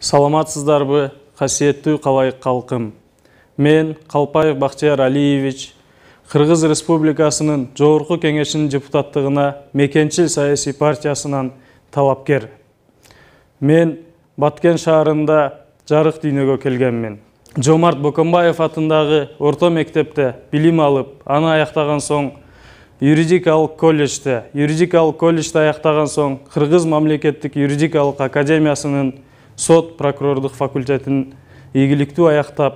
Саламатсыздарбы, касиеттүү калайык калкым. Мен Калпаев Бахтияр Алиевич, Кыргыз Республикасынын Жогорку Кеңешинин депутаттыгына Мекенчил саясий партиясынан талапкер. Мен Баткен шаарында жарык дүйнөгө келгенмин. Жомарт Бокомбаев атындагы орто мектепте билим алып, аны аяктаган соң юридикалык колледжде аяктаган соң Кыргыз мамлекеттик юридикалык академиясынын сот прокурордук факультетин ийгиликтүү аяктап,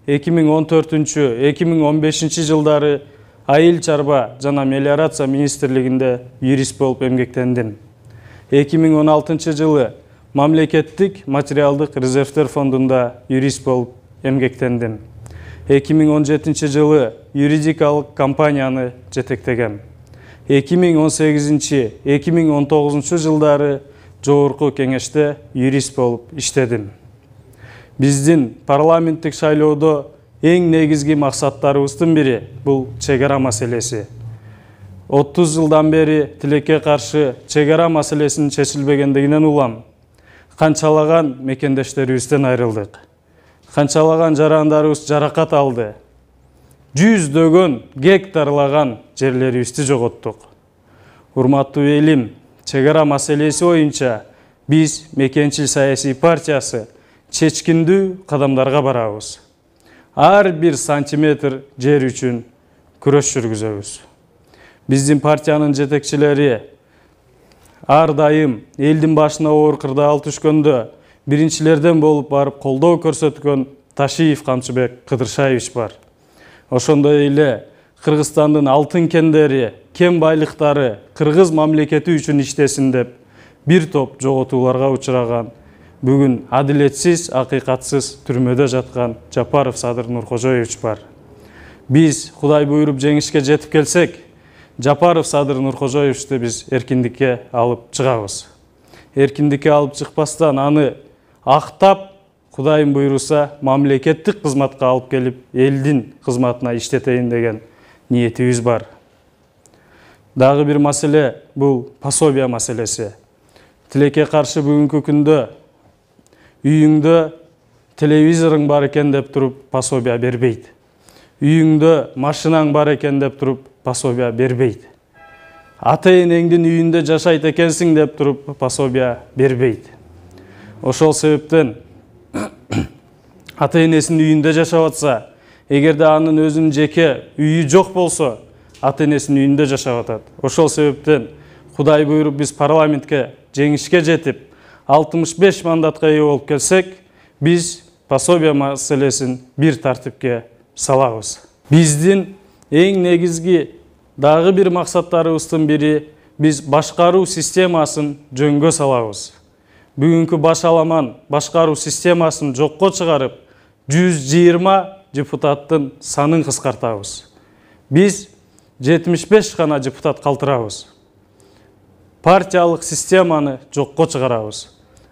2014-2015 жылдары Айыл чарба жана мелиорация министрлигинде юрист болуп эмгектендим. 2016 жылы мамлекеттик материалдык резервдер фондунда юрист болуп эмгектендим. 2017 жылы юридикалык компанияны жетектегем. 2018-2019 жылдары Жогорку Кеңеште юрист болуп иштедим. Биздин парламенттик шайлоодо эң негизги максаттарыбыздын бири бул чегара маселеси. 30 жылдан бери тилекке каршы чегара маселесинин чечилбегендигинен улам. Канчалаган мекендештерибизден айрылдык. Канчалаган жарандарыбыз жаракат алды. Жүздөгөн гектарлаган жерлерибизди жоготтук. Урматтуу элим, чегара маселеси боюнча биз Мекенчил саясий партиясы чечкиндүү кадамдарга барабыз. Ар бир сантиметр жер үчүн күрөш жүргүзөбүз. Биздин партиянын жетекчилери ар дайым элдин башына оор кырдаал түшкөндө биринчилерден болуп барып колдоо көрсөткөн Ташиев Камчыбек Кыдыршаевич бар. Ошондой эле Кыргызстандын алтын кендери, кен байлыктары Кыргыз мамлекети үчүн иштесин деп бир топ жоготууларга учураган, бүгүн адилетсиз, акыйкатсыз түрмөдө жаткан Жапаров Садыр Нуркожоевич бар. Биз Кудай буйруп жеңишке жетип келсек, Жапаров Садыр Нуркожоевичти биз эркиндикке алып чыгабыз. Эркиндикке алып чыкпастан аны актап, Кудайым буйруса мамлекеттик кызматка алып келип, элдин кызматына иштетейин деген ниетибиз бар. Дагы бир маселе бул пособия маселеси. Тилекке каршы бүгүнкү күндө үйүңдө телевизоруң бар экен деп туруп пособия бербейт. Үйүңдө машинаң бар экен деп туруп пособия бербейт. Ата-энеңдин үйүндө жашайт экенсиң деп туруп пособия бербейт. Ошол себептен ата-энесинин үйүндө жашап атса, эгерде анын өзүнүн жеке үйү жок болсо, ата-энесинин үйүндө жашап атат. Ошол себептен Кудай буйруп биз парламентке жеңишке жетип, 65 мандатка ээ болуп келсек, биз пособия маселесин бир тартипке салабыз. Биздин эң негизги дагы бир максаттарыбыздын бири биз башкаруу системасын жөнгө салабыз. Бүгүнкү баш аламан башкаруу системасын жокко чыгарып, 120 депутаттын санын кыскартабыз. Биз 75 гана депутат калтырабыз. Партиялык системаны жокко чыгарабыз.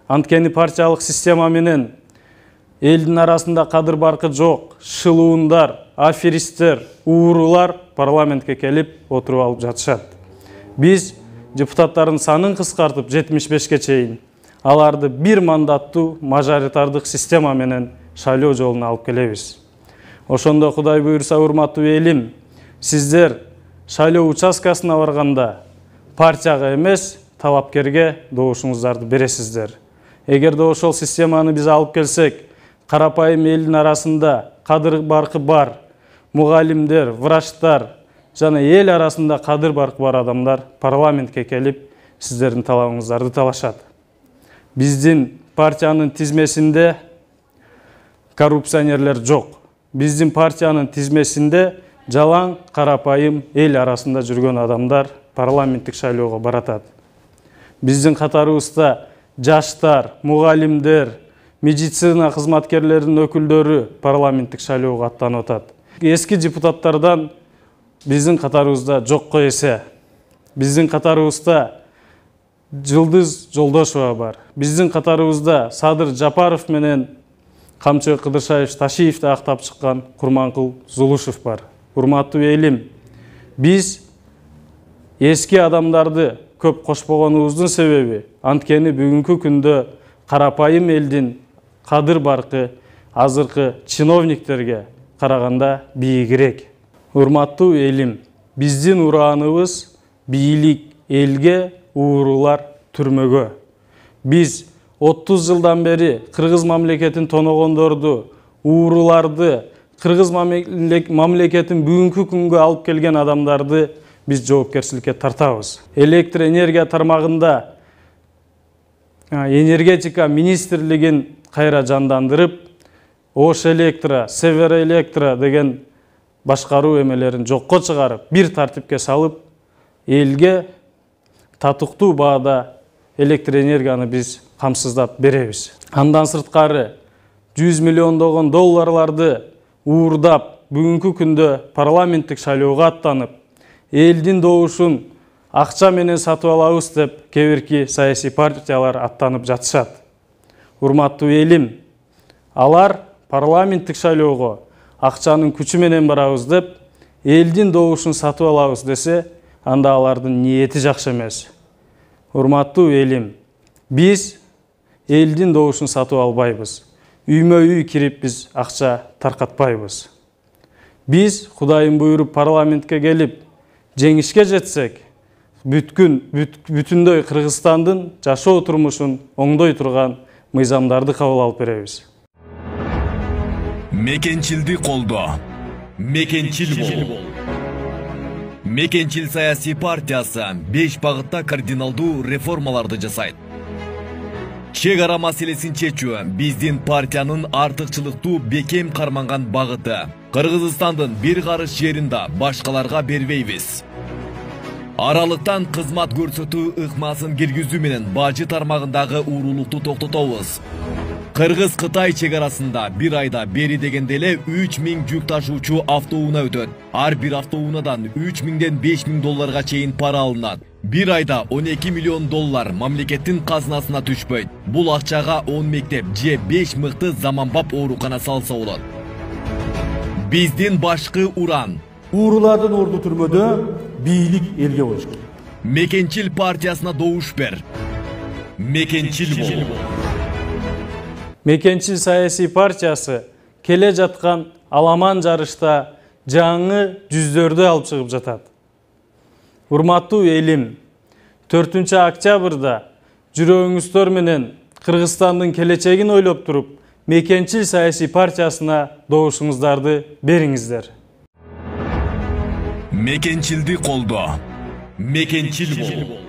Анткени партиялык система менен элдин арасында кадыр баркы жок, шылуундар, аферисттер, уурулар парламентке келип отуруп алып жатышат. Биз депутаттардын санын кыскартып 75-ке чейин аларды бир мандаттуу мажоритардык система менен шайлоо жолуна алып келебиз. Ошондо Кудай буйруса, урматтуу элим, сиздер шайлоо участкасына барганда партияга эмес, талапкерге добушуңуздарды бересиздер. Эгерде ошол системаны биз алып келсек, карапайым элдин арасында кадыр баркы бар, мугалимдер, врачтар жана эл арасында кадыр баркы бар адамдар парламентке келип сиздердин талабыңыздарды талашат. Биздин партиянын тизмесинде коррупционерлер жок. Биздин партиянын тизмесинде жалаң карапайым эл арасында жүргөн адамдар парламенттик шайлоого баратат. Биздин катарыбызда жаштар, мугалимдер, медицина кызматкерлеринин өкүлдөрү парламенттик шайлоого аттанып атат. Эски депутаттардан биздин катарыбызда жокко эсе. Биздин катарыбызда Жылдыз Жолдошова бар. Биздин катарыбызда Садыр Жапаров менен Камчыбек Кыдыршаевич Ташиевди актап чыккан Курманкул Зулушев бар. Урматтуу элим, биз эски адамдарды көп кошпогонубуздун себеби анткени бүгүнкү күндө карапайым элдин кадыр баркы азыркы чиновниктерге караганда бийигирээк. Урматтуу элим, биздин урааныбыз бийлик элге, уурулар түрмөгө. Биз 30 жылдан бери кыргыз мамлекетин тоногондорду, ууруларды, кыргыз мамлекетин бүгүнкү күнгө алып келген адамдарды биз жоопкерчиликке тартабыз. Электр энергия тармагында энергетика министрлигин кайра жандандырып, Ош электро, Север электро деген башкаруу эмелерин жокко чыгарып, бир тартипке салып, элге татыктуу баада электр энергияны биз камсыздап беребиз. Андан сырткары 100 миллиондогон долларларды уурдап, бүгүнкү күндө парламенттик шайлоого аттанып, элдин добушун акча менен сатып алабыз деп кээ-бирки саясий партиялар аттанып жатышат. Урматтуу элим, алар парламенттик шайлоого акчанын күчү менен барабыз деп, элдин добушун сатып алабыз десе, анда алардын ниети жакшы эмес. Урматтуу элим, биз элдин добушун сатып албайбыз. Үймө-үй кирип биз акча таркатпайбыз. Биз Кудайым буйруп парламентке келип, жеңишке жетсек, бүтүндөй Кыргызстандын жашоо турмушун оңдой турган мыйзамдарды кабыл алып беребиз. Мекенчилди колдоо. Мекенчил бол. Мекенчил саясий партиясы 5 багытта кардиналдуу реформаларды жасайт. Чек ара маселесин чечүү биздин партиянын артыкчылыктуу бекем карманган багыты. Кыргызстандын бир карыш жеринде башкаларга бербейбиз. Аралыктан кызмат көрсөтүү ыкмасын киргизүү менен бажы тармагындагы уурулукту токтотобуз. Кыргыз-Кытай чек арасында бир айда бери дегенде эле 3000 жүк ташуучу автоунаа өтөт. Ар бир автоунаадан 3000ден 5000 долларга чейин пара алынат. Бир айда 12 миллион доллар мамлекеттин казынасына түшпөйт. Бул акчага 10 мектеп же 5 мыкты заманбап оорукана салса болот. Биздин башкы уран. Уурулардын орду түрмөдө, бийлик элге болуш керек. Мекенчил партиясына добуш бер. Мекенчил бол. Мекенчил саясий партиясы келе жаткан аламан жарышта жаңы жүздөрдү алып чыгып жатат. Урматтуу элим, 4 октябрда жүрөгүңүздөр менен Кыргызстандын келечегин ойлоп туруп, Мекенчил саясий партиясына добушуңуздарды бериңиздер. Мекенчилди колдоо. Мекенчил бол.